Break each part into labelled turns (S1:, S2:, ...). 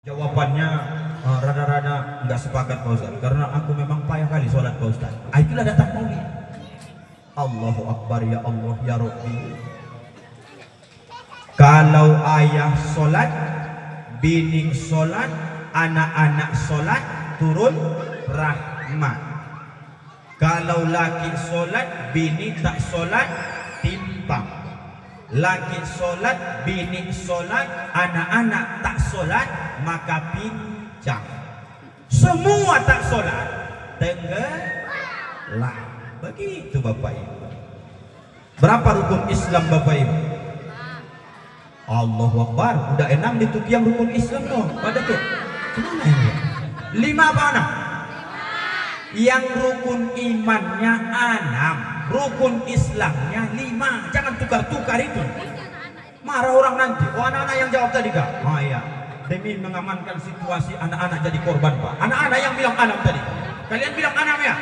S1: Jawabannya rada-rada nggak sepakat Pak Ustaz, karena aku memang payah kali sholat Pak Ustaz. Itulah datang maulid. Allahu Akbar, ya Allah ya Rabbi. Kalau ayah sholat, bini sholat, anak-anak sholat, turun rahmat. Kalau laki sholat, bini tak sholat, timpang. Laki sholat, bini sholat, anak-anak tak sholat, maka pincang. Semua tak sholat, tenggelam. Begitu Bapak Ibu. Berapa rukun Islam Bapak Ibu? Allahu Akbar. Udah 6 itu yang rukun Islam loh. Pada tuh. Gimana ini? 5 apa 6? Yang rukun imannya 6, rukun Islamnya 5. Jangan tukar-tukar itu. Marah orang nanti. Oh, anak-anak yang jawab tadi Kak. Oh iya. Demi mengamankan situasi anak-anak jadi korban Pak. Anak-anak yang bilang 6 tadi. Kalian bilang 6 ya?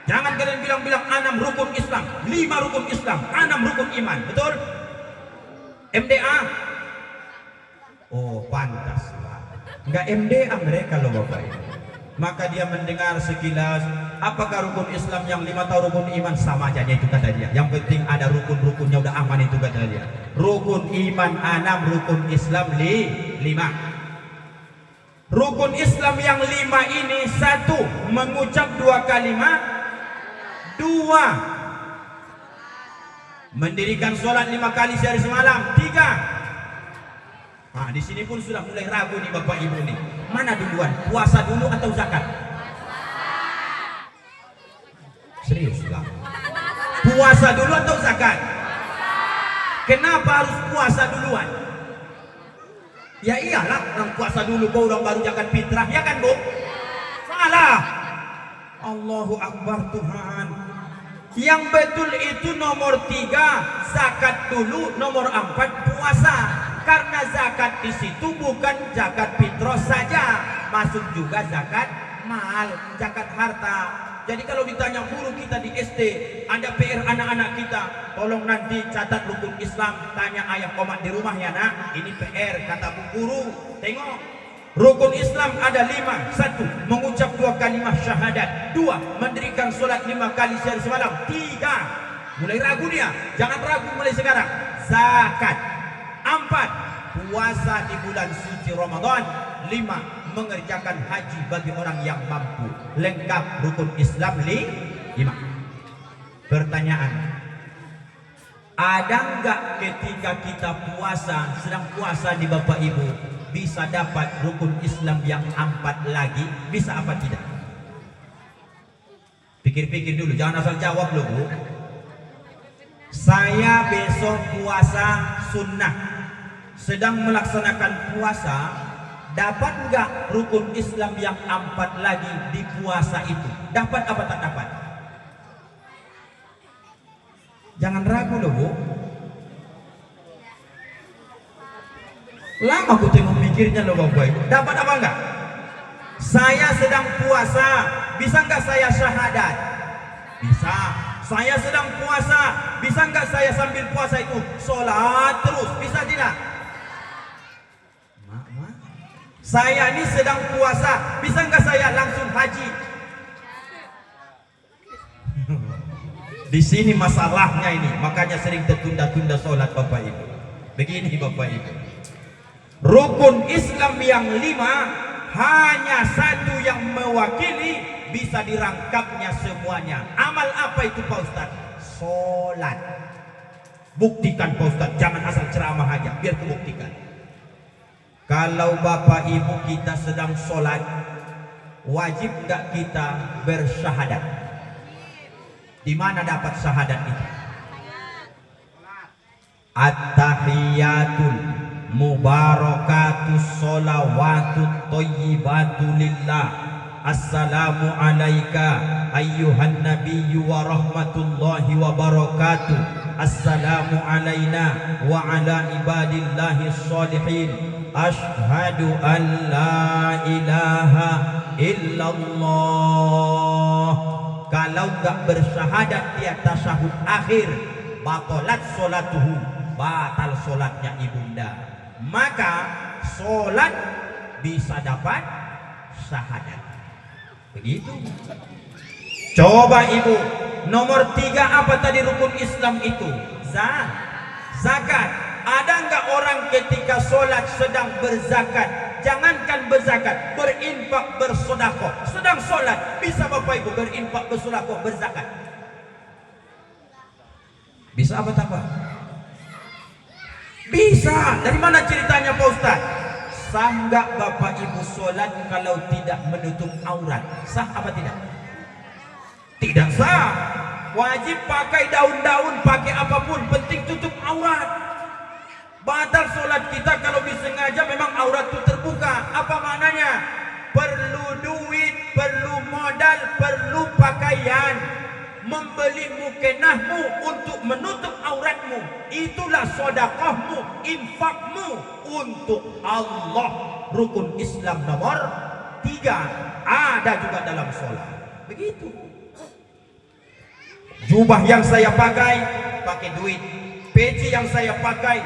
S1: Jangan kalian bilang-bilang 6 rukun Islam, 5 rukun Islam, 6 rukun iman. Betul? MDA? Oh, pantas Pak. Enggak MDA mereka loh Bapak Ibu. Maka dia mendengar sekilas, apakah rukun Islam yang 5 atau rukun iman? Sama aja itu kata dia. Yang penting ada rukun-rukunnya, udah aman itu kata dia. Rukun iman 6, rukun Islam 5. Rukun Islam yang 5 ini: 1. Mengucap 2 kalimat. 2. Mendirikan sholat 5 kali sehari semalam. 3. Nah, di sini pun sudah mulai ragu nih Bapak Ibu nih. Mana duluan? Puasa dulu atau zakat? Serius lah. Puasa dulu atau zakat? Kenapa harus puasa duluan? Ya iyalah, orang puasa dulu kau orang baru zakat fitrah, ya kan Bu? Salah. Allahu Akbar Tuhan. Yang betul itu nomor 3 zakat dulu, nomor 4 puasa. Karena zakat di situ bukan zakat fitrah saja, masuk juga zakat mal, zakat harta. Jadi kalau ditanya guru kita di SD, ada PR anak-anak kita, tolong nanti catat rukun Islam, tanya ayah komat di rumah ya nak, ini PR kata bu guru. Tengok, rukun Islam ada 5. 1. Mengucap 2 kalimat syahadat. 2. Mendirikan sholat 5 kali sehari semalam. 3. Mulai ragu dia, jangan ragu mulai sekarang. Zakat. 4. Puasa di bulan suci Ramadan. 5. Mengerjakan haji bagi orang yang mampu. Lengkap rukun Islam 5. Pertanyaan, ada nggak ketika kita puasa, sedang puasa di Bapak Ibu, bisa dapat rukun Islam yang 4 lagi? Bisa apa tidak? Pikir-pikir dulu, jangan asal jawab loh Bu. Saya besok puasa sunnah, sedang melaksanakan puasa, dapat nggak rukun Islam yang 4 lagi di puasa itu? Dapat apa tak dapat? Jangan ragu loh Bu. Lama aku tengok mikirnya loh Bapak Ibu. Dapat apa enggak? Saya sedang puasa, bisa nggak saya syahadat? Bisa. Saya sedang puasa, bisa nggak saya sambil puasa itu sholat terus? Bisa tidak? Saya ini sedang puasa, bisa nggak saya langsung haji? Di sini masalahnya ini, makanya sering tertunda-tunda sholat Bapak Ibu. Begini Bapak Ibu, rukun Islam yang 5 hanya 1 yang mewakili, bisa dirangkapnya semuanya. Amal apa itu Pak Ustaz? Sholat. Buktikan Pak Ustaz, jangan asal ceramah aja, biar kubuktikan. Kalau Bapak Ibu kita sedang sholat, wajib nggak kita bersyahadat? Di mana dapat syahadat itu? At-tahiyatul mubarakatus sholawatut thayyibatu lillah. Assalamu alaika ayyuhan nabiyyu wa rahmatullahi wa barakatuh. Assalamu alaina wa ala ibadillahi sholihin. Ashhadu an la ilaha illallah. Kalau nggak bersyahadat di atas tasyahud akhir, batalat sholatuhu, batal sholatnya ibunda. Maka sholat bisa dapat syahadat. Begitu. Coba ibu, nomor 3 apa tadi rukun Islam itu? Zakat. Ada nggak orang ketika sholat sedang berzakat? Jangankan berzakat, berinfak, bersedekah. Sedang sholat, bisa Bapak Ibu berinfak, bersedekah, berzakat? Bisa apa tak Pak? Bisa. Dari mana ceritanya Pak Ustaz? Sah nggak Bapak Ibu sholat kalau tidak menutup aurat? Sah apa tidak? Tidak sah. Wajib pakai daun-daun, pakai apapun, penting tutup aurat. Batal sholat kita kalau disengaja memang aurat itu terbuka. Apa maknanya? Perlu duit, perlu modal, perlu pakaian. Membeli mukenahmu untuk menutup auratmu. Itulah sedekahmu, infakmu untuk Allah. Rukun Islam nomor 3 ada juga dalam sholat. Begitu. Jubah yang saya pakai duit. Peci yang saya pakai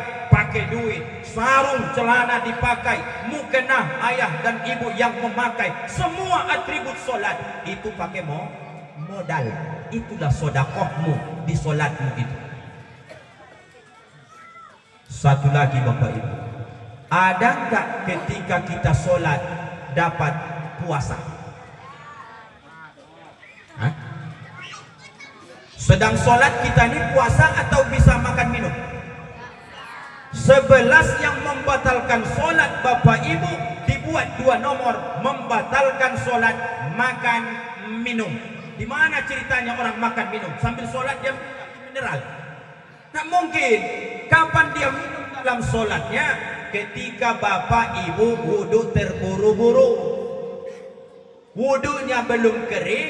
S1: duit. Sarung celana dipakai. Mukenah ayah dan ibu yang memakai. Semua atribut sholat itu pakai modal. Itulah sedekahmu di sholatmu itu. Satu lagi Bapak Ibu, ada nggak ketika kita sholat dapat puasa? Hah? Sedang sholat kita ini puasa atau bisa makan minum? 11 yang membatalkan sholat Bapak Ibu dibuat 2 nomor. Membatalkan sholat, makan, minum. Di mana ceritanya orang makan minum? Sambil sholat dia mineral. Tak mungkin. Kapan dia minum dalam sholatnya? Ketika Bapak Ibu wudhu terburu-buru. Wudhunya belum kering,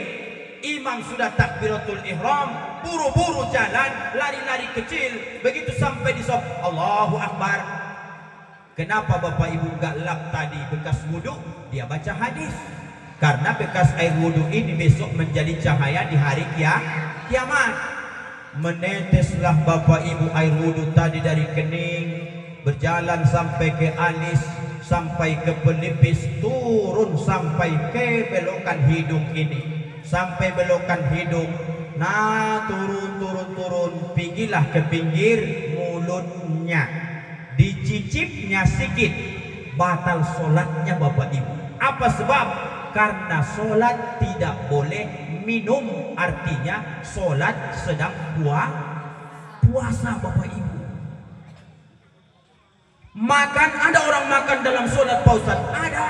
S1: imam sudah takbiratul ihram, buru-buru jalan, lari-lari kecil. Begitu sampai di sholat, Allahu Akbar. Kenapa Bapak Ibu gak lap tadi bekas wudhu? Dia baca hadis. Karena bekas air wudhu ini besok menjadi cahaya di hari kiamat. Meneteslah Bapak Ibu air wudhu tadi dari kening, berjalan sampai ke alis, sampai ke pelipis, turun sampai ke belokan hidung ini. Sampai belokan hidung, nah turun, pergilah ke pinggir mulutnya, dicicipnya sedikit, batal sholatnya Bapak Ibu. Apa sebab? Karena sholat tidak boleh minum, artinya sholat sedang puasa Bapak Ibu. Makan, ada orang makan dalam sholat Pak Ustaz? Ada.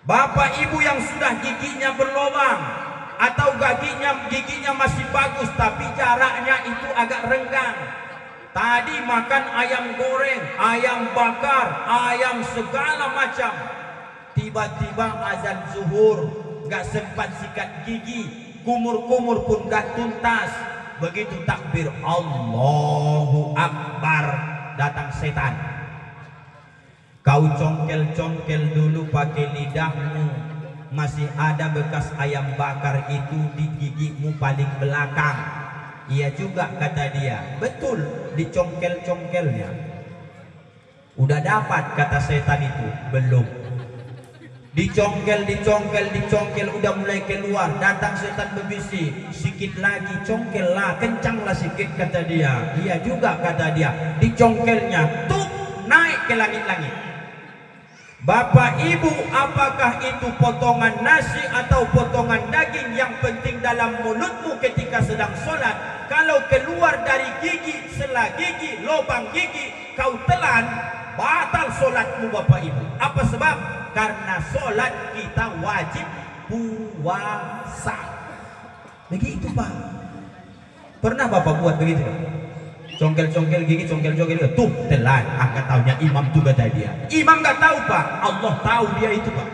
S1: Bapak Ibu yang sudah giginya berlubang atau giginya masih bagus tapi jaraknya itu agak renggang. Tadi makan ayam goreng, ayam bakar, ayam segala macam. Tiba-tiba azan zuhur, gak sempat sikat gigi, kumur-kumur pun gak tuntas. Begitu takbir Allahu Akbar, datang setan. Kau congkel-congkel dulu pakai lidahmu, masih ada bekas ayam bakar itu di gigimu paling belakang. Iya juga kata dia. Betul, dicongkel-congkelnya. Udah dapat kata setan itu? Belum. Dicongkel, udah mulai keluar. Datang setan berbisik, sikit lagi congkel lah, kencang lah sikit kata dia. Iya juga kata dia. Dicongkelnya, tuh naik ke langit-langit. Bapak Ibu, apakah itu potongan nasi atau potongan daging, yang penting dalam mulutmu ketika sedang sholat. Kalau keluar dari gigi, sela gigi, lubang gigi, kau telan, batal sholatmu Bapak Ibu. Apa sebab? Karena sholat kita wajib puasa. Begitu Pak. Pernah Bapak buat begitu? Congkel-congkel gigi, congkel-congkel gigi. Tuh telan. Gak taunya imam tuh kata dia. Imam gak tahu Pak. Allah tahu dia itu Pak.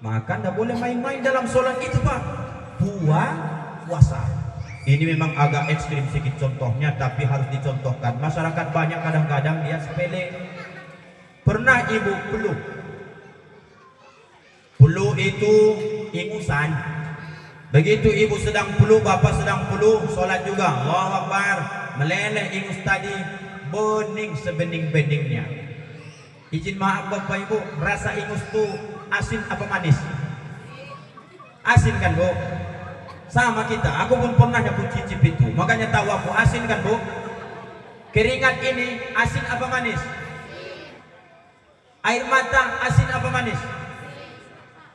S1: Maka gak boleh main-main dalam sholat itu Pak. Puasa. Ini memang agak ekstrim sedikit contohnya, tapi harus dicontohkan. Masyarakat banyak kadang-kadang dia sepele. Pernah ibu peluk. Peluk itu ingusan. Begitu ibu sedang peluk, bapak sedang peluk, sholat juga. Allahu Akbar. Meleleh ingus tadi, bening sebening-beningnya. Izin maaf Bapak Ibu, rasa ingus tuh asin apa manis? Asin kan Bu? Sama kita, aku pun pernah nyebut cicip itu, makanya tahu aku asin kan Bu? Keringat ini asin apa manis? Air mata asin apa manis?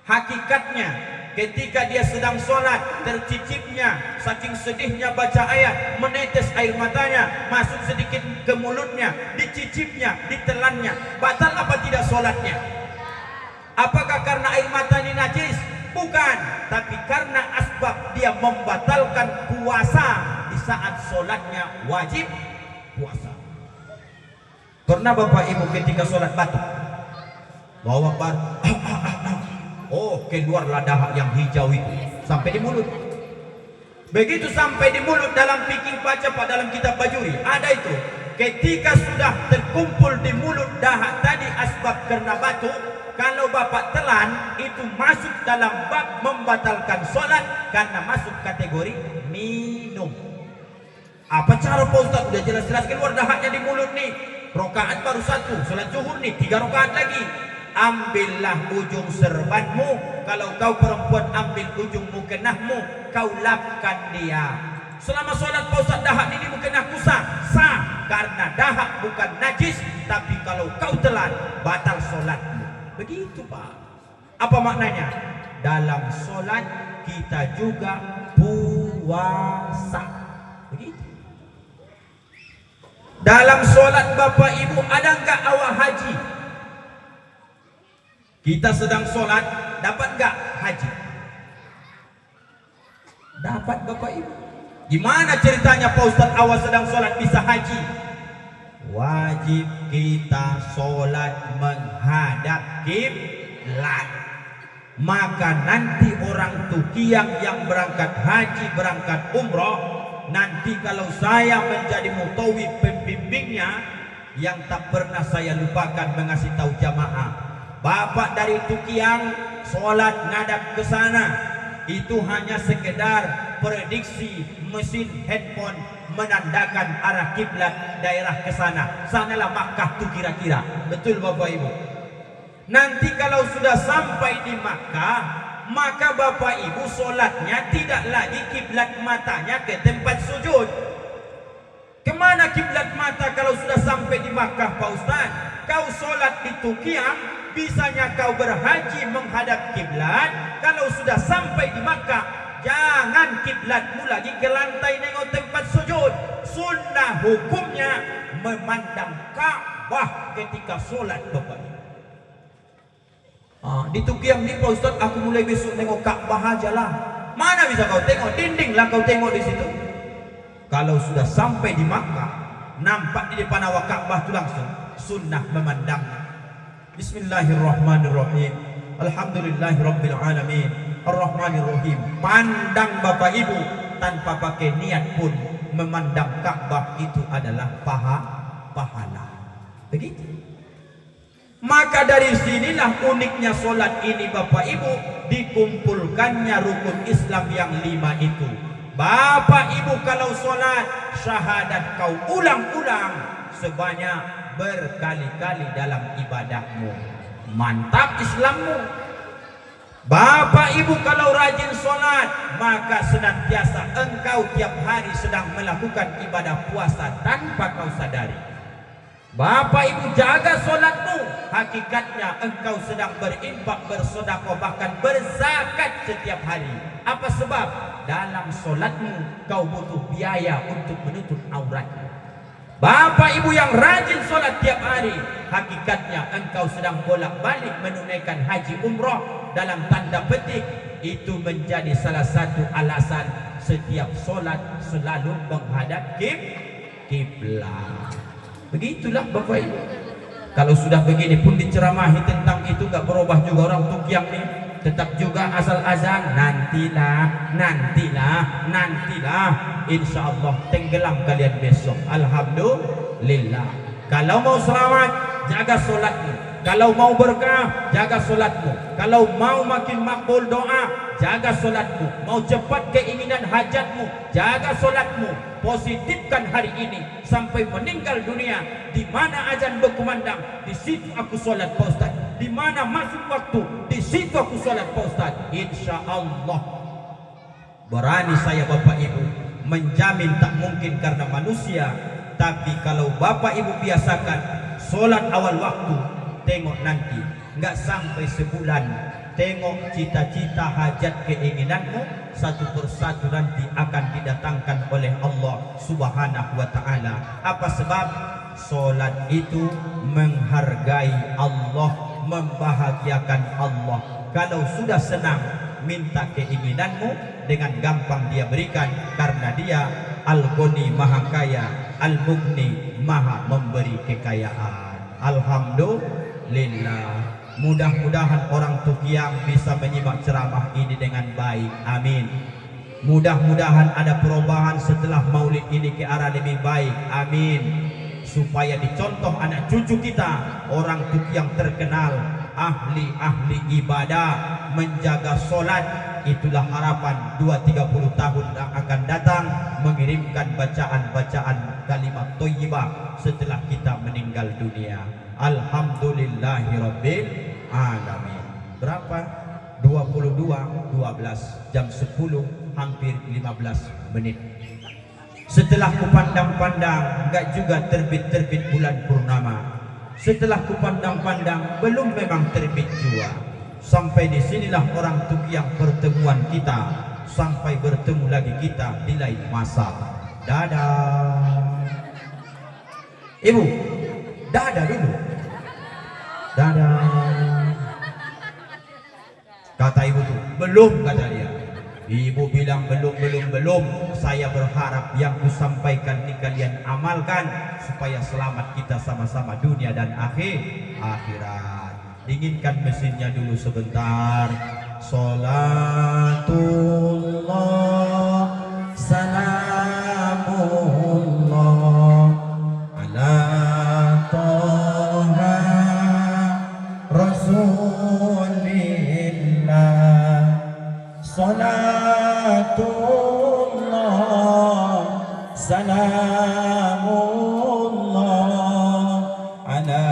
S1: Hakikatnya ketika dia sedang sholat, tercicipnya saking sedihnya baca ayat, menetes air matanya, masuk sedikit ke mulutnya, dicicipnya, ditelannya, batal apa tidak sholatnya? Apakah karena air mata ini najis? Bukan, tapi karena asbab dia membatalkan puasa di saat sholatnya wajib puasa. Pernah Bapak Ibu ketika sholat batuk, bawa batuk, oh keluarlah dahak yang hijau itu sampai di mulut. Begitu sampai di mulut, dalam fikih baca Pak, dalam kitab Bajuri ada itu, ketika sudah terkumpul di mulut dahak tadi asbab karena batuk, kalau Bapak telan itu masuk dalam bab membatalkan sholat karena masuk kategori minum. Apa cara Pak Ustaz? Udah jelas-jelas keluar dahaknya di mulut nih, rokaat baru 1, sholat zuhur nih 3 rokaat lagi. Ambillah ujung serbanmu, kalau kau perempuan ambil ujung mukenahmu, kau lapkan dia. Selama sholat Pak Ustaz dahak ini mukenahku sah, karena dahak bukan najis, tapi kalau kau telan batal sholatmu. Begitu Pak. Apa maknanya? Dalam sholat kita juga puasa. Begitu. Dalam sholat Bapak Ibu ada nggak awak haji? Kita sedang sholat, dapat nggak haji? Dapat Bapak Ibu. Gimana ceritanya Pak Ustaz awal sedang sholat bisa haji? Wajib kita sholat menghadap kiblat. Maka nanti orang Tukiang yang berangkat haji, berangkat umroh, nanti kalau saya menjadi mutawif pembimbingnya, yang tak pernah saya lupakan mengasih tahu jamaah, Bapak dari Tukiang sholat ngadap ke sana, itu hanya sekedar prediksi mesin handphone menandakan arah kiblat daerah ke sana. Sanalah Makkah tuh kira-kira. Betul Bapak Ibu. Nanti kalau sudah sampai di Makkah, maka Bapak Ibu sholatnya tidak lagi kiblat matanya ke tempat sujud. Kemana kiblat mata kalau sudah sampai di Makkah Pak Ustaz? Kau sholat di Tukiang, bisanya kau berhaji menghadap kiblat. Kalau sudah sampai di Makkah, jangan kiblatmu lagi ke lantai nengok tempat sujud. Sunnah hukumnya memandang Ka'bah ketika sholat Bapak. Di Tukiang nih Pak Ustaz, aku mulai besok nengok Ka'bah aja lah. Mana bisa kau tengok? Dinding lah kau tengok di situ. Kalau sudah sampai di Makkah, nampak di depan awak Ka'bah itu langsung sunnah memandang. Bismillahirrahmanirrahim. Alhamdulillahirabbil alamin. Ar-Rahmanir-Rahim. Pandang Bapak Ibu tanpa pakai niat pun, memandang Ka'bah itu adalah pahala. Begitu. Maka dari sinilah uniknya sholat ini Bapak Ibu, dikumpulkannya rukun Islam yang 5 itu. Bapak Ibu kalau sholat syahadat kau ulang-ulang sebanyak berkali-kali dalam ibadahmu. Mantap Islammu. Bapak Ibu kalau rajin sholat, maka senantiasa engkau tiap hari sedang melakukan ibadah puasa tanpa kau sadari. Bapak Ibu jaga sholatmu, hakikatnya engkau sedang berinfak, bersedekah, bahkan berzakat setiap hari. Apa sebab? Dalam sholatmu kau butuh biaya untuk menutup auratmu. Bapak Ibu yang rajin sholat tiap hari, hakikatnya engkau sedang bolak-balik menunaikan haji umroh. Dalam tanda petik, itu menjadi salah satu alasan setiap sholat selalu menghadap kiblat. Begitulah Bapak Ibu. Kalau sudah begini pun diceramahi tentang itu, gak berubah juga orang Tukiang nih. Tetap juga asal azan, nantilah. Insya Allah tenggelam kalian besok. Alhamdulillah. Kalau mau selamat, jaga sholatmu. Kalau mau berkah, jaga solatmu. Kalau mau makin makbul doa, jaga solatmu. Mau cepat keinginan hajatmu, jaga solatmu. Positifkan hari ini sampai meninggal dunia. Di mana azan berkumandang, di situ aku solat Pak Ustaz. Di mana masuk waktu, di situ aku solat Pak Ustaz. Insya Allah. Berani saya Bapak Ibu menjamin, tak mungkin karena manusia, tapi kalau Bapak Ibu biasakan solat awal waktu, tengok nanti nggak sampai sebulan, tengok cita-cita hajat keinginanmu satu persatu nanti akan didatangkan oleh Allah Subhanahu wa ta'ala. Apa sebab? Solat itu menghargai Allah, membahagiakan Allah. Kalau sudah senang, minta keinginanmu, dengan gampang dia berikan, karena dia Al-Ghani Maha Kaya, Al-Mughni Maha memberi kekayaan. Alhamdulillah. Mudah-mudahan orang Tukiang bisa menyimak ceramah ini dengan baik. Amin. Mudah-mudahan ada perubahan setelah maulid ini ke arah lebih baik. Amin. Supaya dicontoh anak cucu kita, orang Tukiang terkenal, ahli-ahli ibadah, menjaga solat. Itulah harapan 2-30 tahun yang akan datang, mengirimkan bacaan-bacaan kalimat thayyibah setelah kita meninggal dunia. Alhamdulillahirabbil alamin. Berapa? 22:12 jam 10 hampir 15 menit. Setelah kupandang-pandang, enggak juga terbit-terbit bulan purnama. Setelah kupandang-pandang, belum memang terbit jua. Sampai di sinilah orang Tukiang pertemuan kita, sampai bertemu lagi kita di lain masa. Dadah. Ibu, dadah dulu. Dadah. Kata ibu tuh, belum, kata dia. Ibu bilang belum. Saya berharap yang kusampaikan ini kalian amalkan supaya selamat kita sama-sama dunia dan akhirat. Dinginkan mesinnya dulu sebentar. Salatullah salamullah ala Taha Rasulillah. Salatullah salamullah ala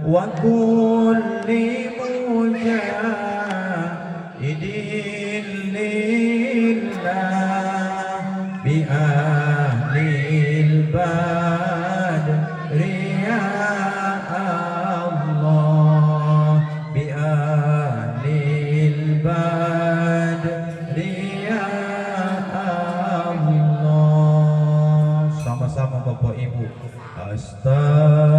S1: wa kulli mujahidin lillah bi ahlil badri ya Allah, bi ahlil badri ya Allah. Sama-sama Bapak Ibu. Astaghfirullah